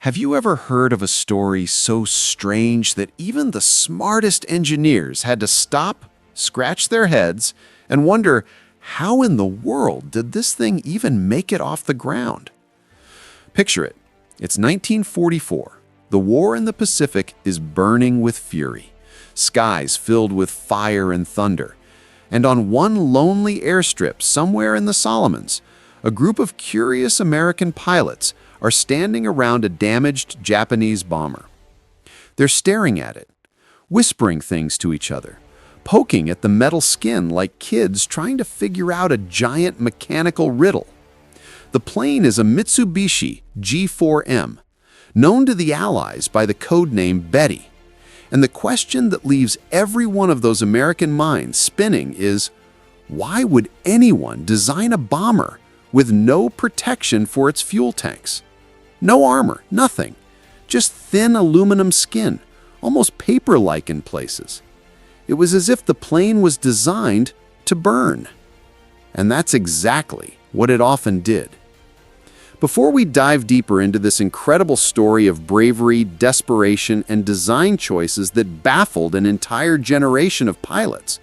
Have you ever heard of a story so strange that even the smartest engineers had to stop, scratch their heads, and wonder, how in the world did this thing even make it off the ground? Picture it. It's 1944. The war in the Pacific is burning with fury. Skies filled with fire and thunder. And on one lonely airstrip somewhere in the Solomons, a group of curious American pilots are standing around a damaged Japanese bomber. They're staring at it, whispering things to each other, poking at the metal skin like kids trying to figure out a giant mechanical riddle. The plane is a Mitsubishi G4M, known to the Allies by the codename Betty. And the question that leaves every one of those American minds spinning is, why would anyone design a bomber with no protection for its fuel tanks? No armor, nothing. Just thin aluminum skin, almost paper-like in places. It was as if the plane was designed to burn. And that's exactly what it often did. Before we dive deeper into this incredible story of bravery, desperation, and design choices that baffled an entire generation of pilots,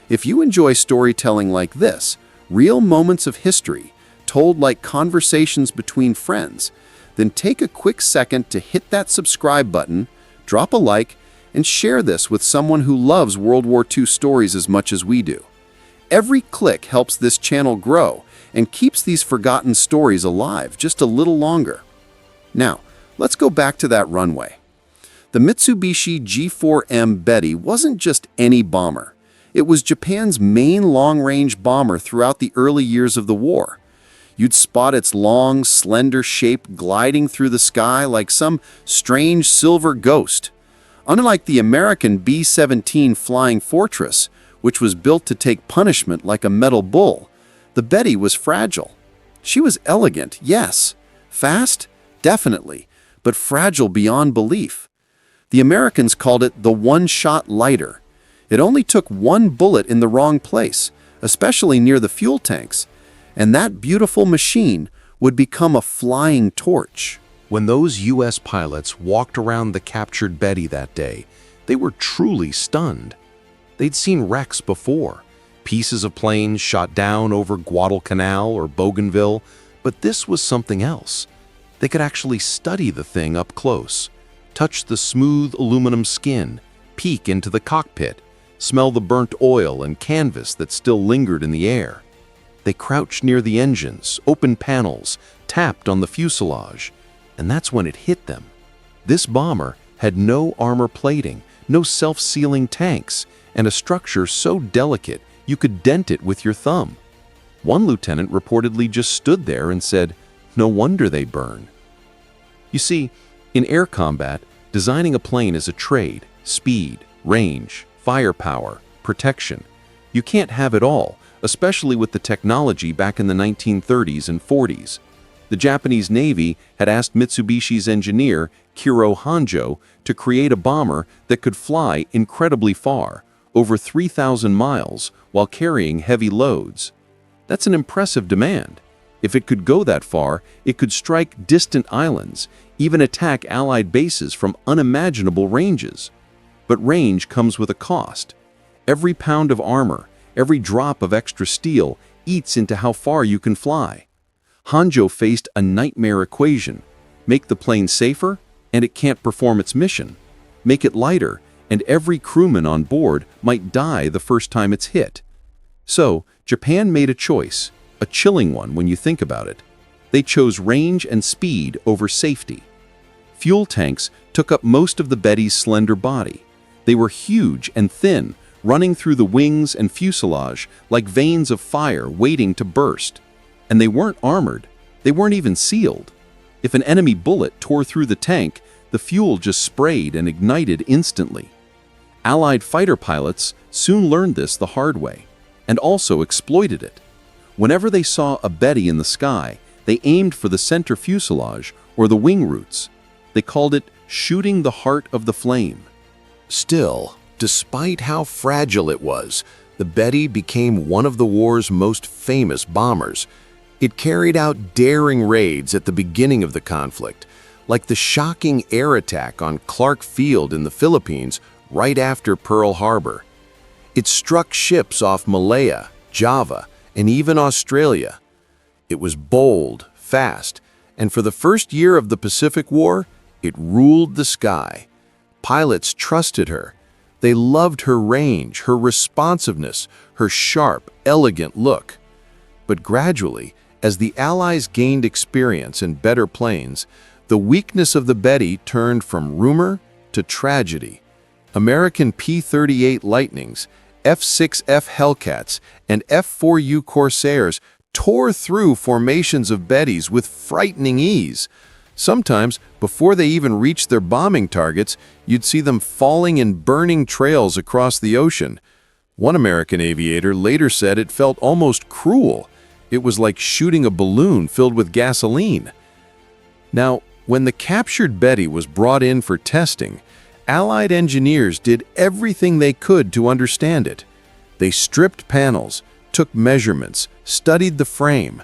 if you enjoy storytelling like this, real moments of history, told like conversations between friends, then take a quick second to hit that subscribe button, drop a like, and share this with someone who loves World War II stories as much as we do. Every click helps this channel grow and keeps these forgotten stories alive just a little longer. Now, let's go back to that runway. The Mitsubishi G4M Betty wasn't just any bomber. It was Japan's main long-range bomber throughout the early years of the war. You'd spot its long, slender shape gliding through the sky like some strange silver ghost. Unlike the American B-17 Flying Fortress, which was built to take punishment like a metal bull, the Betty was fragile. She was elegant, yes. Fast? Definitely. But fragile beyond belief. The Americans called it the one-shot lighter. It only took one bullet in the wrong place, especially near the fuel tanks, and that beautiful machine would become a flying torch. When those U.S. pilots walked around the captured Betty that day, they were truly stunned. They'd seen wrecks before, pieces of planes shot down over Guadalcanal or Bougainville, but this was something else. They could actually study the thing up close, touch the smooth aluminum skin, peek into the cockpit, smell the burnt oil and canvas that still lingered in the air. They crouched near the engines, opened panels, tapped on the fuselage, and that's when it hit them. This bomber had no armor plating, no self-sealing tanks, and a structure so delicate you could dent it with your thumb. One lieutenant reportedly just stood there and said, "No wonder they burn." You see, in air combat, designing a plane is a trade: speed, range, firepower, protection. You can't have it all, especially with the technology back in the 1930s and 40s. The Japanese Navy had asked Mitsubishi's engineer, Kiro Hanjo, to create a bomber that could fly incredibly far, over 3,000 miles, while carrying heavy loads. That's an impressive demand. If it could go that far, it could strike distant islands, even attack Allied bases from unimaginable ranges. But range comes with a cost. Every pound of armor, every drop of extra steel eats into how far you can fly. Hanjo faced a nightmare equation: make the plane safer, and it can't perform its mission. Make it lighter, and every crewman on board might die the first time it's hit. So, Japan made a choice, a chilling one when you think about it. They chose range and speed over safety. Fuel tanks took up most of the Betty's slender body. They were huge and thin, running through the wings and fuselage like veins of fire waiting to burst. And they weren't armored. They weren't even sealed. If an enemy bullet tore through the tank, the fuel just sprayed and ignited instantly. Allied fighter pilots soon learned this the hard way, and also exploited it. Whenever they saw a Betty in the sky, they aimed for the center fuselage or the wing roots. They called it shooting the heart of the flame. Still, despite how fragile it was, the Betty became one of the war's most famous bombers. It carried out daring raids at the beginning of the conflict, like the shocking air attack on Clark Field in the Philippines right after Pearl Harbor. It struck ships off Malaya, Java, and even Australia. It was bold, fast, and for the first year of the Pacific War, it ruled the sky. Pilots trusted her. They loved her range, her responsiveness, her sharp, elegant look. But gradually, as the Allies gained experience and better planes, the weakness of the Betty turned from rumor to tragedy. American P-38 Lightnings, F-6F Hellcats, and F-4U Corsairs tore through formations of Bettys with frightening ease. Sometimes, before they even reached their bombing targets, you'd see them falling in burning trails across the ocean. One American aviator later said it felt almost cruel. It was like shooting a balloon filled with gasoline. Now, when the captured Betty was brought in for testing, Allied engineers did everything they could to understand it. They stripped panels, took measurements, studied the frame.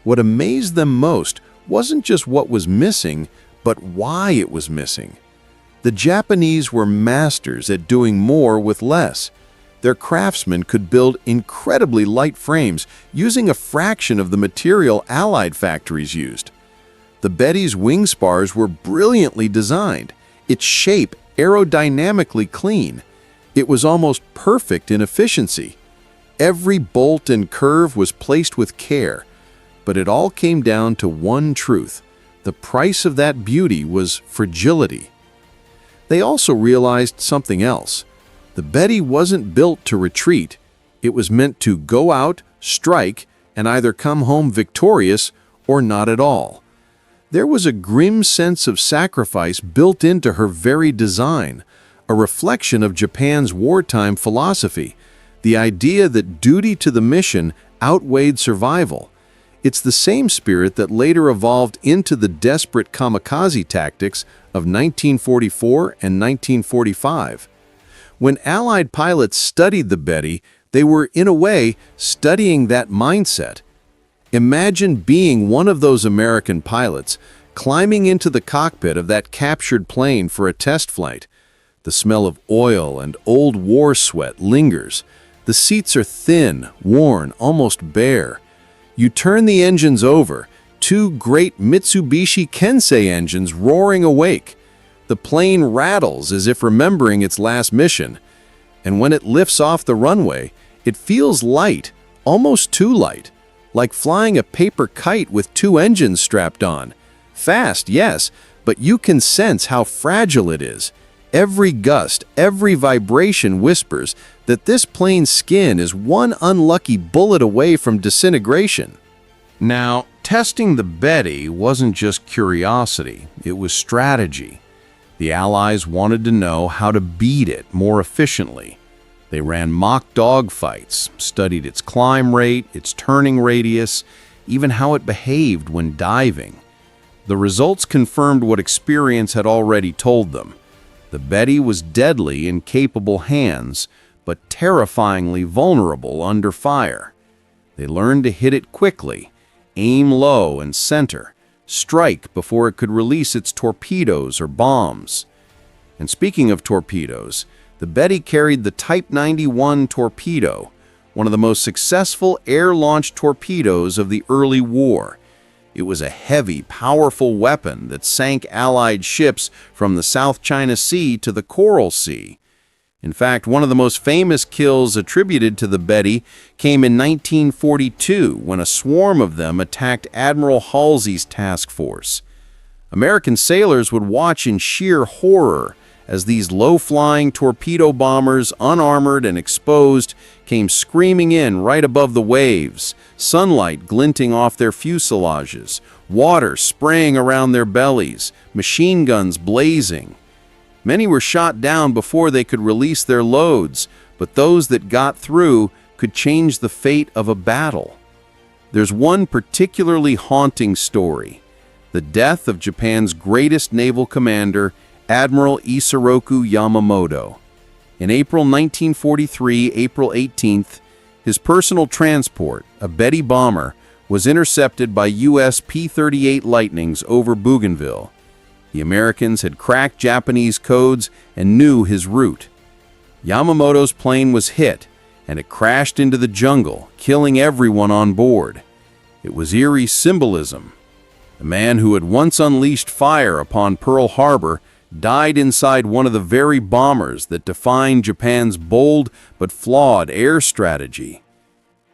What amazed them most wasn't just what was missing, but why it was missing. The Japanese were masters at doing more with less. Their craftsmen could build incredibly light frames using a fraction of the material Allied factories used. The Betty's wing spars were brilliantly designed, its shape aerodynamically clean. It was almost perfect in efficiency. Every bolt and curve was placed with care, but it all came down to one truth. The price of that beauty was fragility. They also realized something else. The Betty wasn't built to retreat. It was meant to go out, strike, and either come home victorious or not at all. There was a grim sense of sacrifice built into her very design, a reflection of Japan's wartime philosophy, the idea that duty to the mission outweighed survival. It's the same spirit that later evolved into the desperate kamikaze tactics of 1944 and 1945. When Allied pilots studied the Betty, they were, in a way, studying that mindset. Imagine being one of those American pilots, climbing into the cockpit of that captured plane for a test flight. The smell of oil and old war sweat lingers. The seats are thin, worn, almost bare. You turn the engines over, two great Mitsubishi Kensei engines roaring awake. The plane rattles as if remembering its last mission. And when it lifts off the runway, it feels light, almost too light, like flying a paper kite with two engines strapped on. Fast, yes, but you can sense how fragile it is. Every gust, every vibration whispers that this plane's skin is one unlucky bullet away from disintegration. Now, testing the Betty wasn't just curiosity, it was strategy. The Allies wanted to know how to beat it more efficiently. They ran mock dogfights, studied its climb rate, its turning radius, even how it behaved when diving. The results confirmed what experience had already told them. The Betty was deadly in capable hands, but terrifyingly vulnerable under fire. They learned to hit it quickly, aim low and center, strike before it could release its torpedoes or bombs. And speaking of torpedoes, the Betty carried the Type 91 torpedo, one of the most successful air-launched torpedoes of the early war. It was a heavy, powerful weapon that sank Allied ships from the South China Sea to the Coral Sea. In fact, one of the most famous kills attributed to the Betty came in 1942 when a swarm of them attacked Admiral Halsey's task force. American sailors would watch in sheer horror as these low-flying torpedo bombers, unarmored and exposed, came screaming in right above the waves, sunlight glinting off their fuselages, water spraying around their bellies, machine guns blazing. Many were shot down before they could release their loads, but those that got through could change the fate of a battle. There's one particularly haunting story: the death of Japan's greatest naval commander, Admiral Isoroku Yamamoto. In April 1943, April 18th, his personal transport, a Betty bomber, was intercepted by U.S. P-38 Lightnings over Bougainville. The Americans had cracked Japanese codes and knew his route. Yamamoto's plane was hit, and it crashed into the jungle, killing everyone on board. It was eerie symbolism. The man who had once unleashed fire upon Pearl Harbor died inside one of the very bombers that defined Japan's bold but flawed air strategy.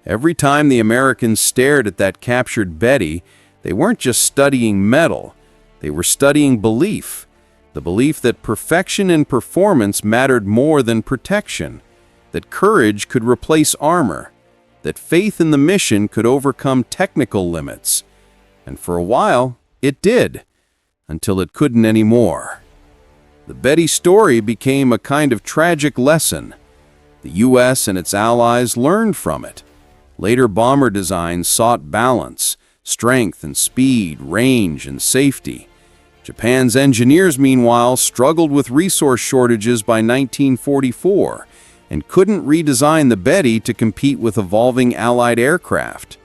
Every time the Americans stared at that captured Betty, they weren't just studying metal, they were studying belief. The belief that perfection in performance mattered more than protection, that courage could replace armor, that faith in the mission could overcome technical limits. And for a while, it did, until it couldn't anymore. The Betty story became a kind of tragic lesson. The U.S. and its allies learned from it. Later bomber designs sought balance, strength and speed, range and safety. Japan's engineers, meanwhile, struggled with resource shortages by 1944 and couldn't redesign the Betty to compete with evolving Allied aircraft.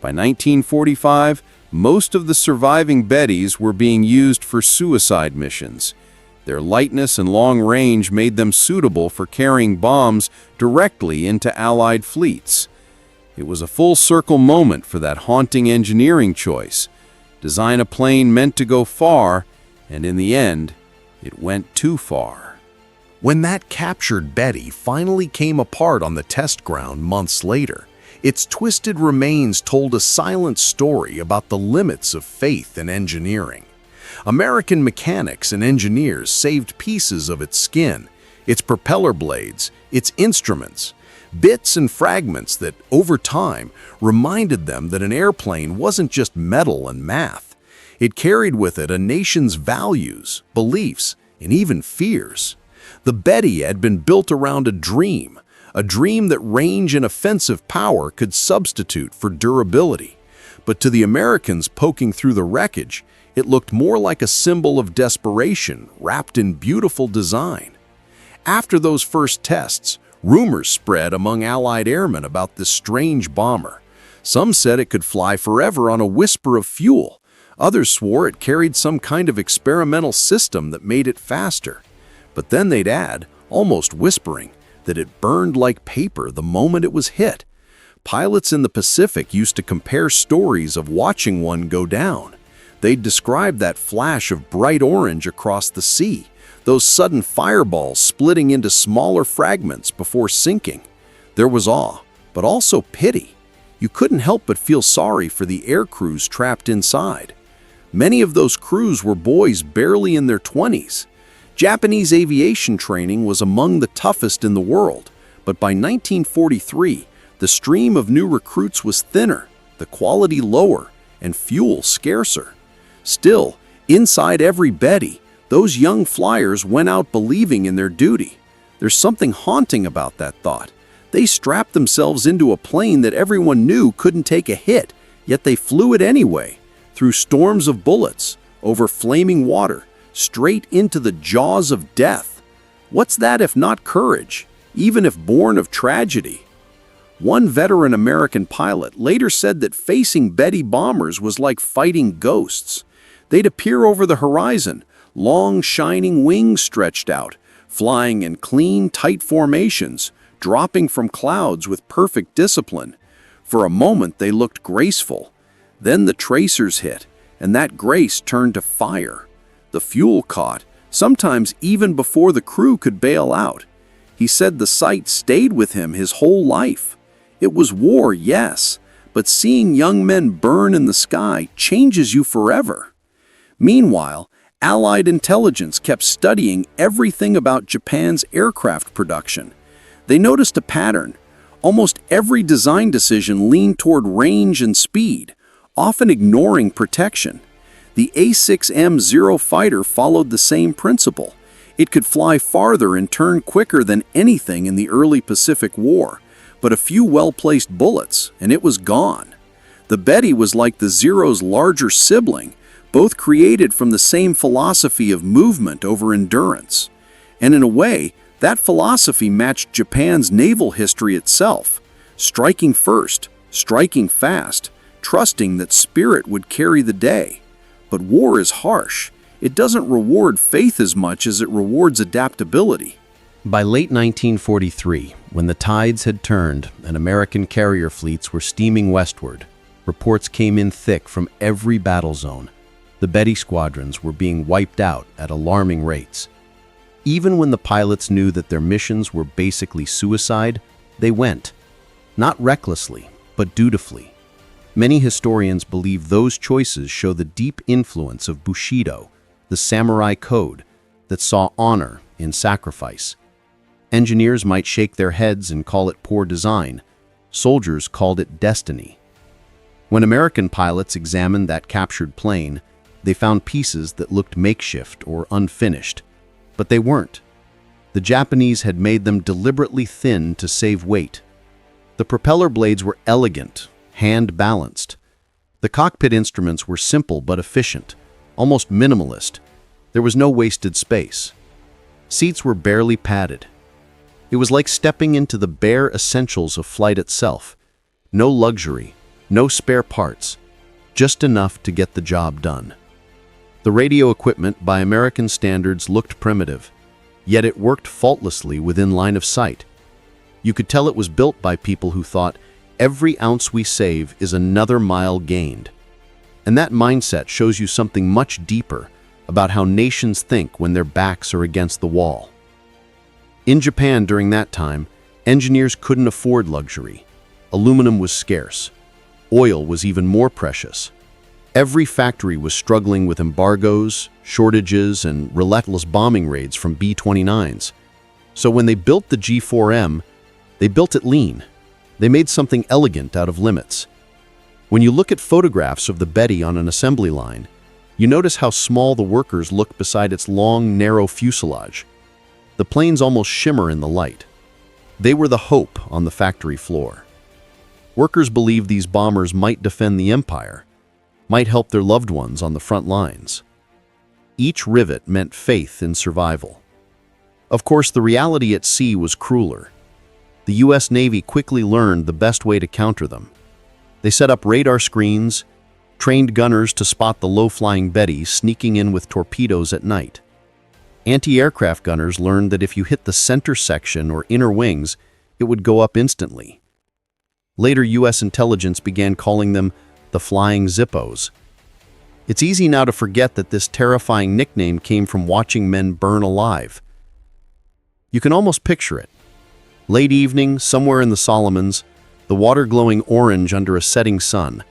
By 1945, most of the surviving Bettys were being used for suicide missions. Their lightness and long range made them suitable for carrying bombs directly into Allied fleets. It was a full-circle moment for that haunting engineering choice. Design a plane meant to go far, and in the end, it went too far. When that captured Betty finally came apart on the test ground months later, its twisted remains told a silent story about the limits of faith in engineering. American mechanics and engineers saved pieces of its skin, its propeller blades, its instruments, bits and fragments that, over time, reminded them that an airplane wasn't just metal and math. It carried with it a nation's values, beliefs, and even fears. The Betty had been built around a dream that range and offensive power could substitute for durability. But to the Americans poking through the wreckage, it looked more like a symbol of desperation wrapped in beautiful design. After those first tests, rumors spread among Allied airmen about this strange bomber. Some said it could fly forever on a whisper of fuel. Others swore it carried some kind of experimental system that made it faster. But then they'd add, almost whispering, that it burned like paper the moment it was hit. Pilots in the Pacific used to compare stories of watching one go down. They'd describe that flash of bright orange across the sea, those sudden fireballs splitting into smaller fragments before sinking. There was awe, but also pity. You couldn't help but feel sorry for the air crews trapped inside. Many of those crews were boys barely in their 20s. Japanese aviation training was among the toughest in the world, but by 1943, the stream of new recruits was thinner, the quality lower, and fuel scarcer. Still, inside every Betty, those young flyers went out believing in their duty. There's something haunting about that thought. They strapped themselves into a plane that everyone knew couldn't take a hit, yet they flew it anyway, through storms of bullets, over flaming water, straight into the jaws of death. What's that if not courage, even if born of tragedy? One veteran American pilot later said that facing Betty bombers was like fighting ghosts. They'd appear over the horizon, long shining wings stretched out, flying in clean, tight formations, dropping from clouds with perfect discipline. For a moment they looked graceful. Then the tracers hit, and that grace turned to fire. The fuel caught, sometimes even before the crew could bail out. He said the sight stayed with him his whole life. It was war, yes, but seeing young men burn in the sky changes you forever. Meanwhile, Allied intelligence kept studying everything about Japan's aircraft production. They noticed a pattern. Almost every design decision leaned toward range and speed, often ignoring protection. The A6M-0 fighter followed the same principle. It could fly farther and turn quicker than anything in the early Pacific War, but a few well-placed bullets, and it was gone. The Betty was like the Zero's larger sibling, both created from the same philosophy of movement over endurance. And in a way, that philosophy matched Japan's naval history itself, striking first, striking fast, trusting that spirit would carry the day. But war is harsh. it doesn't reward faith as much as it rewards adaptability. By late 1943, when the tides had turned and American carrier fleets were steaming westward, reports came in thick from every battle zone. The Betty squadrons were being wiped out at alarming rates. Even when the pilots knew that their missions were basically suicide, they went. Not recklessly, but dutifully. Many historians believe those choices show the deep influence of Bushido, the samurai code that saw honor in sacrifice. Engineers might shake their heads and call it poor design. Soldiers called it destiny. When American pilots examined that captured plane, they found pieces that looked makeshift or unfinished. But they weren't. The Japanese had made them deliberately thin to save weight. The propeller blades were elegant, hand-balanced. The cockpit instruments were simple but efficient, almost minimalist. There was no wasted space. Seats were barely padded. It was like stepping into the bare essentials of flight itself. No luxury, no spare parts, just enough to get the job done. The radio equipment, by American standards, looked primitive, yet it worked faultlessly within line of sight. You could tell it was built by people who thought, every ounce we save is another mile gained. And that mindset shows you something much deeper about how nations think when their backs are against the wall. In Japan during that time, engineers couldn't afford luxury. Aluminum was scarce. Oil was even more precious. Every factory was struggling with embargoes, shortages, and relentless bombing raids from B-29s. So when they built the G4M, they built it lean. They made something elegant out of limits. When you look at photographs of the Betty on an assembly line, you notice how small the workers look beside its long, narrow fuselage. The planes almost shimmer in the light. They were the hope on the factory floor. Workers believed these bombers might defend the empire, might help their loved ones on the front lines. Each rivet meant faith in survival. Of course, the reality at sea was crueler. The U.S. Navy quickly learned the best way to counter them. They set up radar screens, trained gunners to spot the low-flying Betty sneaking in with torpedoes at night. Anti-aircraft gunners learned that if you hit the center section or inner wings, it would go up instantly. Later, U.S. intelligence began calling them the Flying Zippos. It's easy now to forget that this terrifying nickname came from watching men burn alive. You can almost picture it. Late evening, somewhere in the Solomons, the water glowing orange under a setting sun.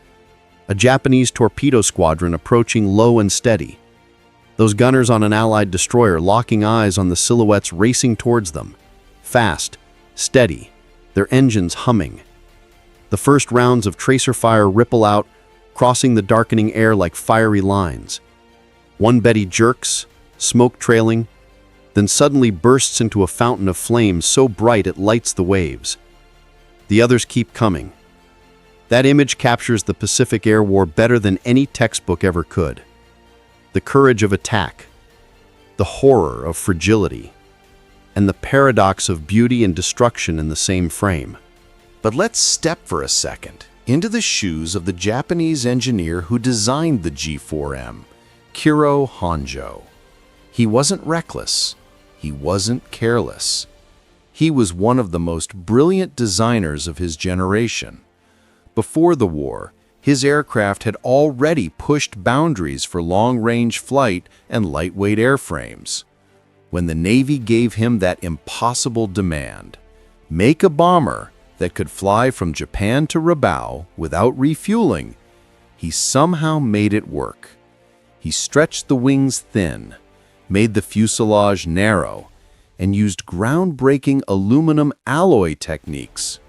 A Japanese torpedo squadron approaching low and steady. Those gunners on an Allied destroyer locking eyes on the silhouettes racing towards them. Fast, steady, their engines humming. The first rounds of tracer fire ripple out, crossing the darkening air like fiery lines. One Betty jerks, smoke trailing, then suddenly bursts into a fountain of flames so bright it lights the waves. The others keep coming. That image captures the Pacific Air War better than any textbook ever could. The courage of attack, the horror of fragility, and the paradox of beauty and destruction in the same frame. But let's step for a second into the shoes of the Japanese engineer who designed the G4M, Kuro Honjo. He wasn't reckless. He wasn't careless. He was one of the most brilliant designers of his generation. Before the war, his aircraft had already pushed boundaries for long-range flight and lightweight airframes. When the Navy gave him that impossible demand, make a bomber that could fly from Japan to Rabaul without refueling, he somehow made it work. He stretched the wings thin, made the fuselage narrow, and used groundbreaking aluminum alloy techniques.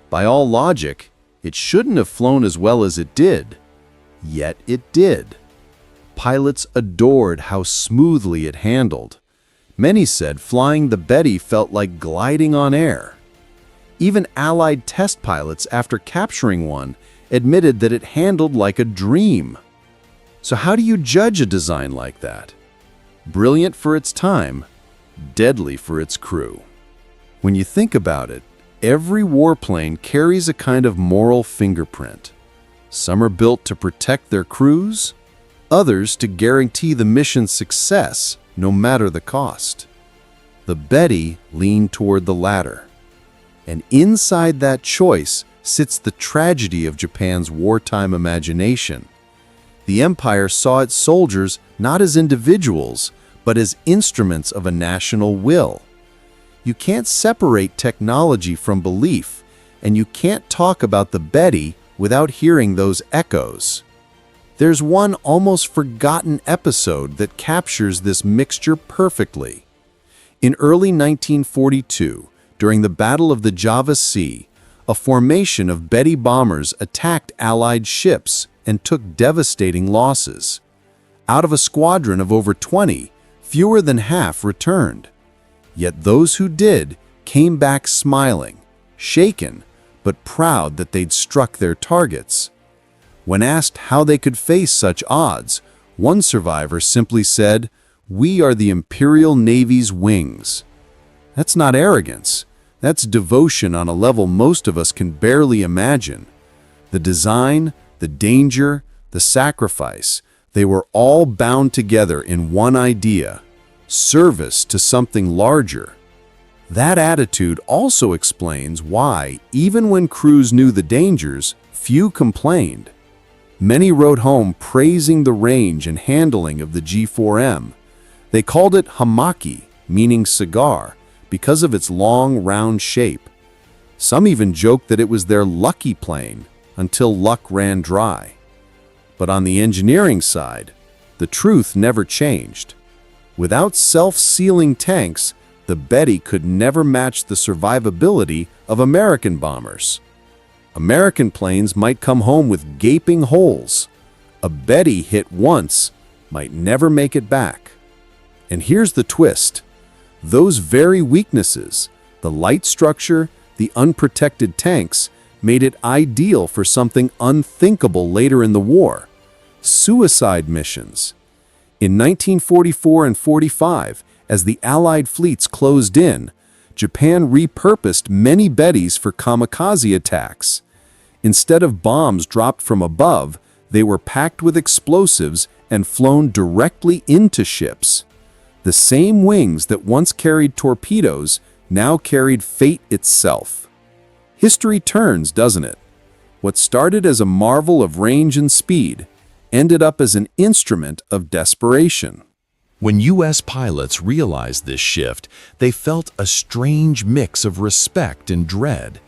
By all logic, it shouldn't have flown as well as it did, yet it did. Pilots adored how smoothly it handled. Many said flying the Betty felt like gliding on air. Even Allied test pilots, after capturing one, admitted that it handled like a dream. So how do you judge a design like that? Brilliant for its time, deadly for its crew. When you think about it, every warplane carries a kind of moral fingerprint. Some are built to protect their crews, others to guarantee the mission's success, no matter the cost. The Betty leaned toward the latter. And inside that choice sits the tragedy of Japan's wartime imagination. The empire saw its soldiers not as individuals, but as instruments of a national will. You can't separate technology from belief, and you can't talk about the Betty without hearing those echoes. There's one almost forgotten episode that captures this mixture perfectly. In early 1942, during the Battle of the Java Sea, a formation of Betty bombers attacked Allied ships and took devastating losses. Out of a squadron of over 20, fewer than half returned. Yet those who did came back smiling, shaken, but proud that they'd struck their targets. When asked how they could face such odds, one survivor simply said, "We are the Imperial Navy's wings." That's not arrogance. That's devotion on a level most of us can barely imagine. The design, the danger, the sacrifice, they were all bound together in one idea: service to something larger. That attitude also explains why, even when crews knew the dangers, few complained. Many wrote home praising the range and handling of the G4M. They called it hamaki, meaning cigar, because of its long, round shape. Some even joked that it was their lucky plane, until luck ran dry. But on the engineering side, the truth never changed. Without self-sealing tanks, the Betty could never match the survivability of American bombers. American planes might come home with gaping holes. A Betty hit once might never make it back. And here's the twist. Those very weaknesses, the light structure, the unprotected tanks, made it ideal for something unthinkable later in the war: suicide missions. In 1944 and 45, as the Allied fleets closed in, Japan repurposed many Bettys for kamikaze attacks. Instead of bombs dropped from above, they were packed with explosives and flown directly into ships. The same wings that once carried torpedoes now carried fate itself. History turns, doesn't it? What started as a marvel of range and speed ended up as an instrument of desperation. When U.S. pilots realized this shift, they felt a strange mix of respect and dread.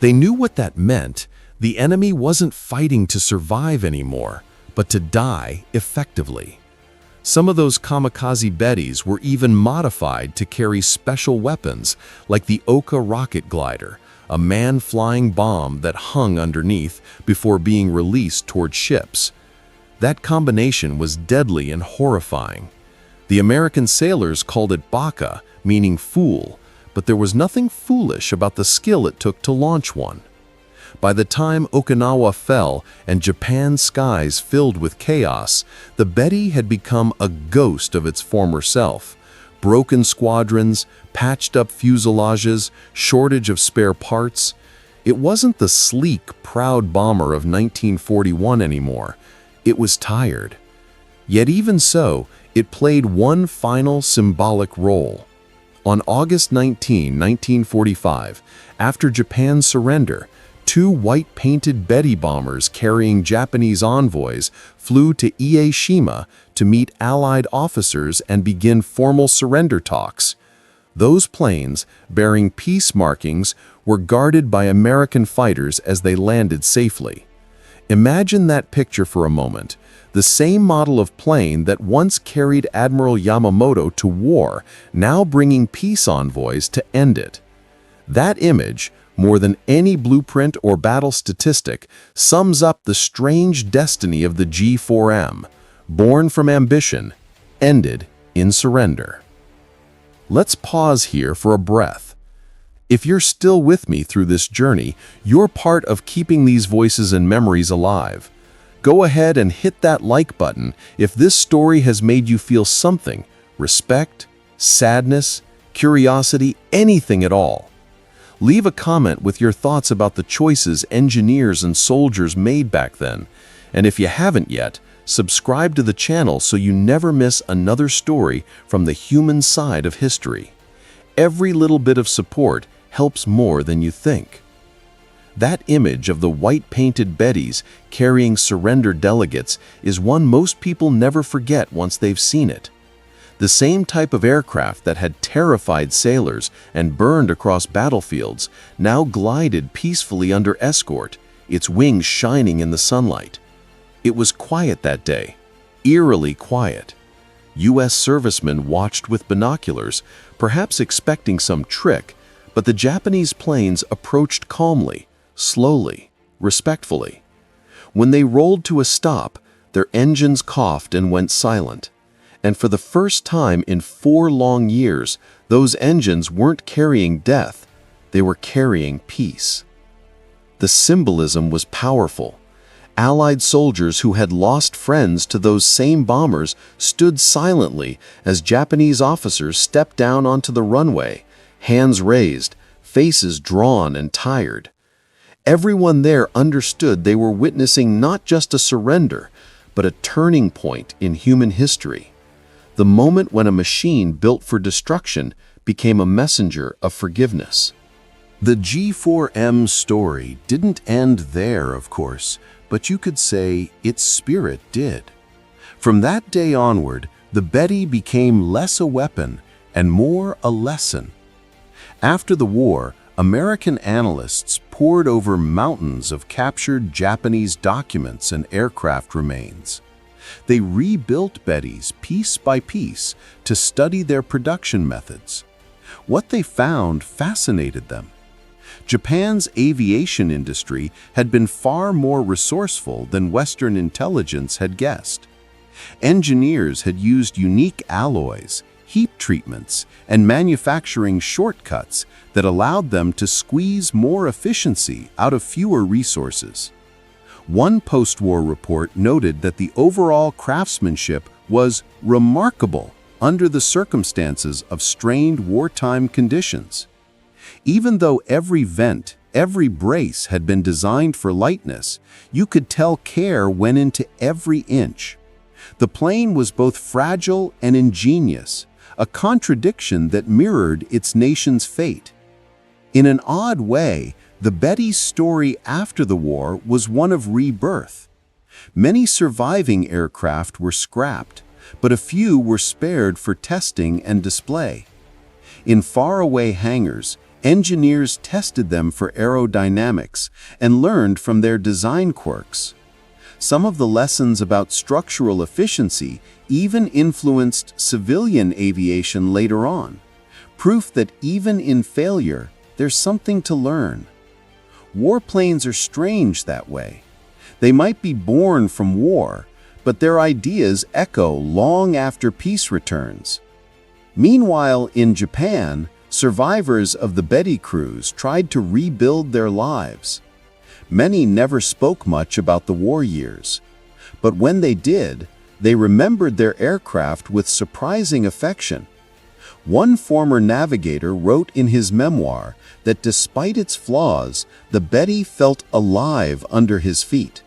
They knew what that meant. The enemy wasn't fighting to survive anymore, but to die effectively. Some of those kamikaze Bettys were even modified to carry special weapons, like the Oka rocket glider, a man-flying bomb that hung underneath before being released toward ships. That combination was deadly and horrifying. The American sailors called it baka, meaning fool, but there was nothing foolish about the skill it took to launch one. By the time Okinawa fell and Japan's skies filled with chaos, the Betty had become a ghost of its former self. Broken squadrons, patched-up fuselages, shortage of spare parts. It wasn't the sleek, proud bomber of 1941 anymore. It was tired. Yet even so, it played one final symbolic role. On August 19, 1945, after Japan's surrender, two white-painted Betty bombers carrying Japanese envoys flew to Ieshima to meet Allied officers and begin formal surrender talks. Those planes, bearing peace markings, were guarded by American fighters as they landed safely. Imagine that picture for a moment. The same model of plane that once carried Admiral Yamamoto to war, now bringing peace envoys to end it. That image, more than any blueprint or battle statistic, sums up the strange destiny of the G4M, born from ambition, ended in surrender. Let's pause here for a breath. If you're still with me through this journey, you're part of keeping these voices and memories alive. Go ahead and hit that like button if this story has made you feel something: respect, sadness, curiosity, anything at all. Leave a comment with your thoughts about the choices engineers and soldiers made back then. And if you haven't yet, Subscribe to the channel so you never miss another story from the human side of history. Every little bit of support helps more than you think. That image of the white-painted Bettys carrying surrendered delegates is one most people never forget once they've seen it. The same type of aircraft that had terrified sailors and burned across battlefields now glided peacefully under escort, its wings shining in the sunlight. It was quiet that day, eerily quiet. U.S. servicemen watched with binoculars, perhaps expecting some trick, but the Japanese planes approached calmly, slowly, respectfully. When they rolled to a stop, their engines coughed and went silent. And for the first time in 4 long years, those engines weren't carrying death, they were carrying peace. The symbolism was powerful. Allied soldiers who had lost friends to those same bombers stood silently as Japanese officers stepped down onto the runway, hands raised, faces drawn and tired. Everyone there understood they were witnessing not just a surrender, but a turning point in human history. The moment when a machine built for destruction became a messenger of forgiveness. The G4M story didn't end there, of course, but you could say its spirit did. From that day onward, the Betty became less a weapon and more a lesson. After the war, American analysts pored over mountains of captured Japanese documents and aircraft remains. They rebuilt Bettys piece by piece to study their production methods. What they found fascinated them. Japan's aviation industry had been far more resourceful than Western intelligence had guessed. Engineers had used unique alloys, heat treatments, and manufacturing shortcuts that allowed them to squeeze more efficiency out of fewer resources. One post-war report noted that the overall craftsmanship was remarkable under the circumstances of strained wartime conditions. Even though every vent, every brace had been designed for lightness, you could tell care went into every inch. The plane was both fragile and ingenious, a contradiction that mirrored its nation's fate. In an odd way, the Betty's story after the war was one of rebirth. Many surviving aircraft were scrapped, but a few were spared for testing and display. In faraway hangars, engineers tested them for aerodynamics and learned from their design quirks. Some of the lessons about structural efficiency even influenced civilian aviation later on, proof that even in failure, there's something to learn. Warplanes are strange that way. They might be born from war, but their ideas echo long after peace returns. Meanwhile, in Japan, survivors of the Betty crews tried to rebuild their lives. Many never spoke much about the war years, but when they did, they remembered their aircraft with surprising affection. One former navigator wrote in his memoir that despite its flaws, the Betty felt alive under his feet.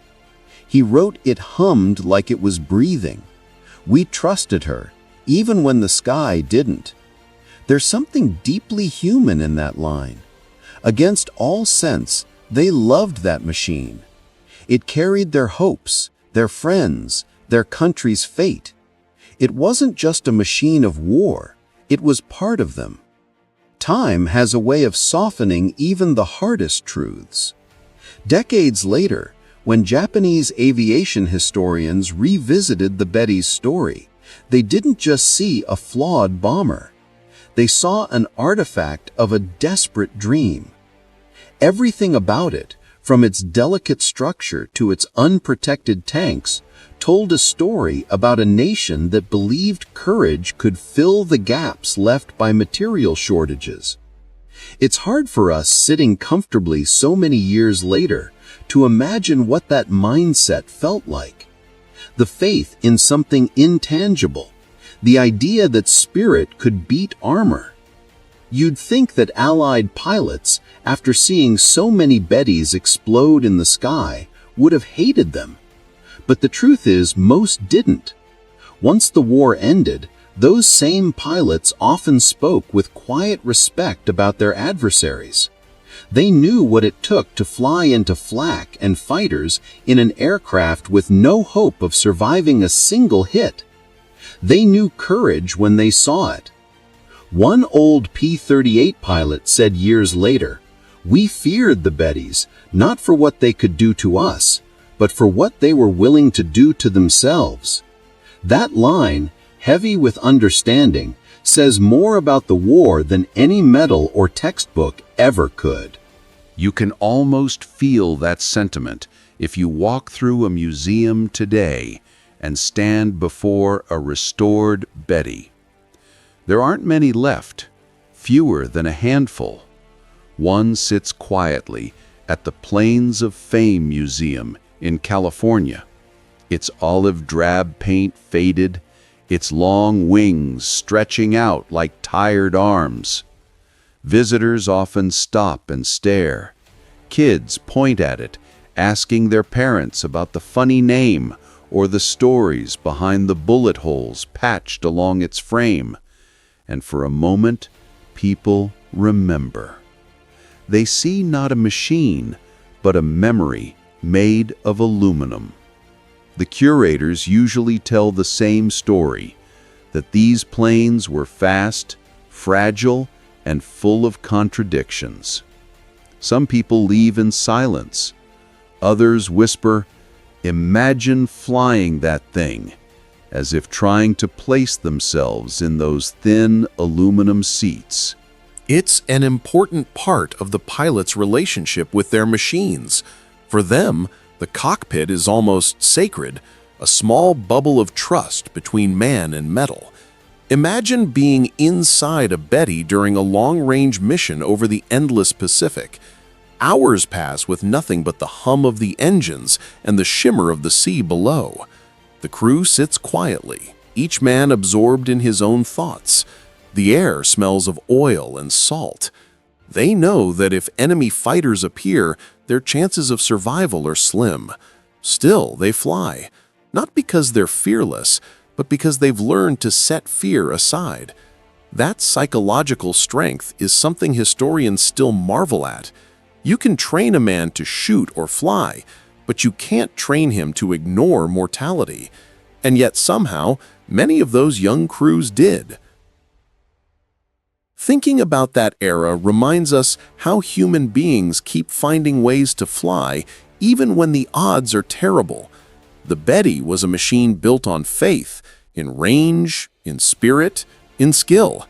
He wrote it hummed like it was breathing. We trusted her, even when the sky didn't. There's something deeply human in that line. Against all sense, they loved that machine. It carried their hopes, their friends, their country's fate. It wasn't just a machine of war, it was part of them. Time has a way of softening even the hardest truths. Decades later, when Japanese aviation historians revisited the Betty's story, they didn't just see a flawed bomber. They saw an artifact of a desperate dream. Everything about it, from its delicate structure to its unprotected tanks, told a story about a nation that believed courage could fill the gaps left by material shortages. It's hard for us sitting comfortably so many years later to imagine what that mindset felt like. The faith in something intangible, the idea that spirit could beat armor. You'd think that Allied pilots, after seeing so many Bettys explode in the sky, would have hated them. But the truth is, most didn't. Once the war ended, those same pilots often spoke with quiet respect about their adversaries. They knew what it took to fly into flak and fighters in an aircraft with no hope of surviving a single hit. They knew courage when they saw it. One old P-38 pilot said years later, "We feared the Bettys, not for what they could do to us, but for what they were willing to do to themselves." That line, heavy with understanding, says more about the war than any medal or textbook ever could. You can almost feel that sentiment if you walk through a museum today and stand before a restored Betty. There aren't many left, fewer than a handful. One sits quietly at the Plains of Fame Museum in California. Its olive drab paint faded, its long wings stretching out like tired arms. Visitors often stop and stare. Kids point at it, asking their parents about the funny name or the stories behind the bullet holes patched along its frame. And for a moment, people remember. They see not a machine, but a memory made of aluminum. The curators usually tell the same story, that these planes were fast, fragile, and full of contradictions. Some people leave in silence. Others whisper, "Imagine flying that thing," as if trying to place themselves in those thin aluminum seats. It's an important part of the pilot's relationship with their machines. For them, the cockpit is almost sacred, a small bubble of trust between man and metal. Imagine being inside a Betty during a long-range mission over the endless Pacific. Hours pass with nothing but the hum of the engines and the shimmer of the sea below. The crew sits quietly, each man absorbed in his own thoughts. The air smells of oil and salt. They know that if enemy fighters appear, their chances of survival are slim. Still, they fly, not because they're fearless, but because they've learned to set fear aside. That psychological strength is something historians still marvel at. You can train a man to shoot or fly, but you can't train him to ignore mortality. And yet somehow, many of those young crews did. Thinking about that era reminds us how human beings keep finding ways to fly even when the odds are terrible. The Betty was a machine built on faith, in range, in spirit, in skill.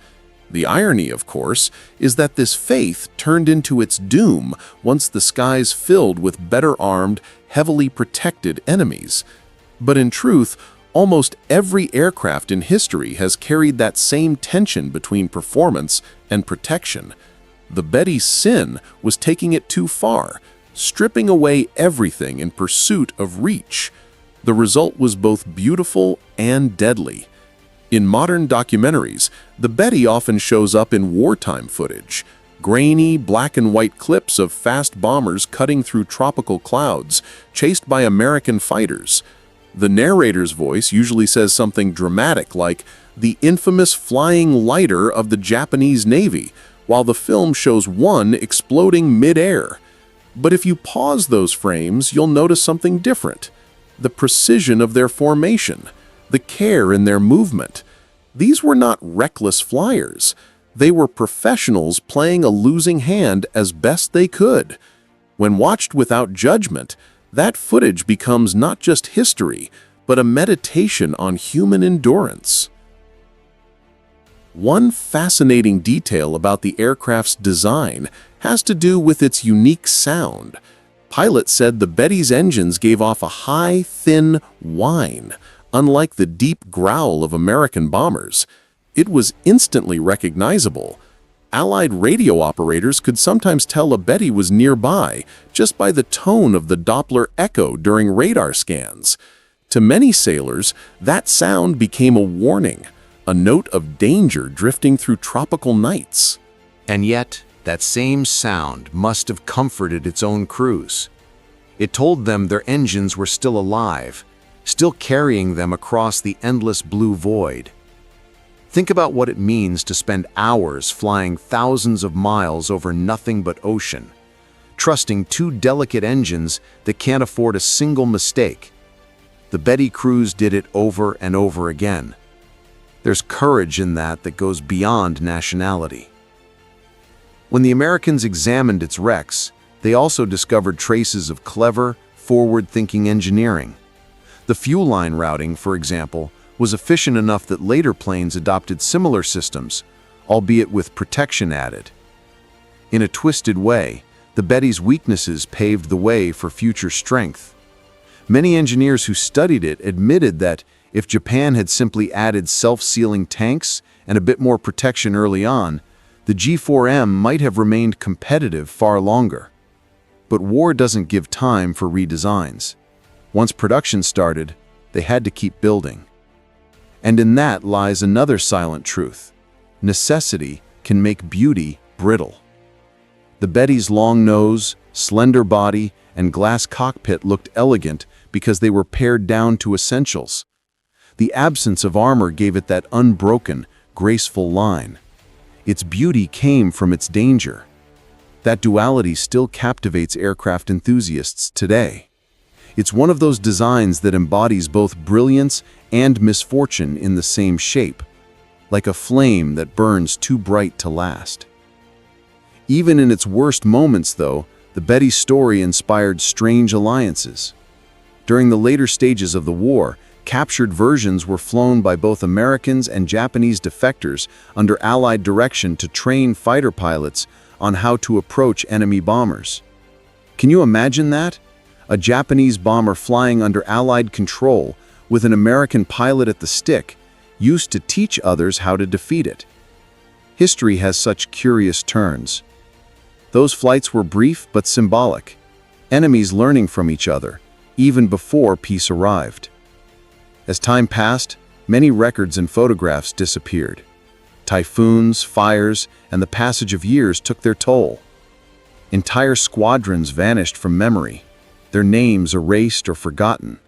The irony, of course, is that this faith turned into its doom once the skies filled with better-armed, heavily protected enemies. But in truth, almost every aircraft in history has carried that same tension between performance and protection. The Betty's sin was taking it too far, stripping away everything in pursuit of reach. The result was both beautiful and deadly. In modern documentaries, the Betty often shows up in wartime footage, grainy black and white clips of fast bombers cutting through tropical clouds, chased by American fighters. The narrator's voice usually says something dramatic like, "the infamous flying lighter of the Japanese Navy," while the film shows one exploding mid-air. But if you pause those frames, you'll notice something different. The precision of their formation, the care in their movement. These were not reckless flyers. They were professionals playing a losing hand as best they could. When watched without judgment, that footage becomes not just history, but a meditation on human endurance. One fascinating detail about the aircraft's design has to do with its unique sound. Pilots said the Betty's engines gave off a high, thin whine, unlike the deep growl of American bombers. It was instantly recognizable. Allied radio operators could sometimes tell a Betty was nearby just by the tone of the Doppler echo during radar scans. To many sailors, that sound became a warning, a note of danger drifting through tropical nights. And yet, that same sound must have comforted its own crews. It told them their engines were still alive, still carrying them across the endless blue void. Think about what it means to spend hours flying thousands of miles over nothing but ocean, trusting two delicate engines that can't afford a single mistake. The Betty crews did it over and over again. There's courage in that goes beyond nationality. When the Americans examined its wrecks, they also discovered traces of clever, forward-thinking engineering. The fuel line routing, for example, was efficient enough that later planes adopted similar systems, albeit with protection added. In a twisted way, the Betty's weaknesses paved the way for future strength. Many engineers who studied it admitted that if Japan had simply added self-sealing tanks and a bit more protection early on, the G4M might have remained competitive far longer. But war doesn't give time for redesigns. Once production started, they had to keep building. And in that lies another silent truth. Necessity can make beauty brittle. The Betty's long nose, slender body, and glass cockpit looked elegant because they were pared down to essentials. The absence of armor gave it that unbroken, graceful line. Its beauty came from its danger. That duality still captivates aircraft enthusiasts today. It's one of those designs that embodies both brilliance and misfortune in the same shape, like a flame that burns too bright to last. Even in its worst moments, though, the Betty story inspired strange alliances. During the later stages of the war, captured versions were flown by both Americans and Japanese defectors under Allied direction to train fighter pilots on how to approach enemy bombers. Can you imagine that? A Japanese bomber flying under Allied control with an American pilot at the stick, used to teach others how to defeat it. History has such curious turns. Those flights were brief but symbolic, enemies learning from each other, even before peace arrived. As time passed, many records and photographs disappeared. Typhoons, fires, and the passage of years took their toll. Entire squadrons vanished from memory, their names erased or forgotten.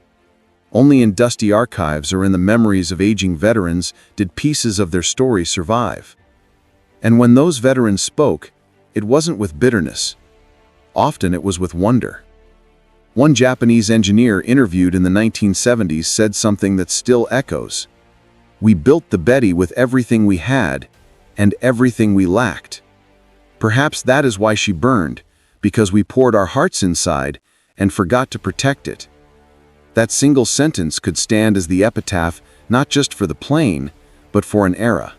Only in dusty archives or in the memories of aging veterans did pieces of their story survive. And when those veterans spoke, it wasn't with bitterness. Often it was with wonder. One Japanese engineer interviewed in the 1970s said something that still echoes. "We built the Betty with everything we had and everything we lacked. Perhaps that is why she burned, because we poured our hearts inside and forgot to protect it." That single sentence could stand as the epitaph not just for the plane, but for an era.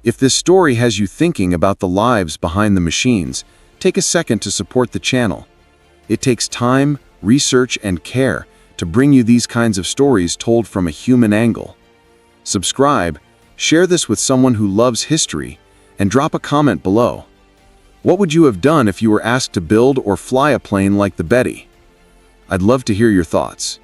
If this story has you thinking about the lives behind the machines, take a second to support the channel. It takes time, research, and care to bring you these kinds of stories told from a human angle. Subscribe, share this with someone who loves history, and drop a comment below. What would you have done if you were asked to build or fly a plane like the Betty? I'd love to hear your thoughts.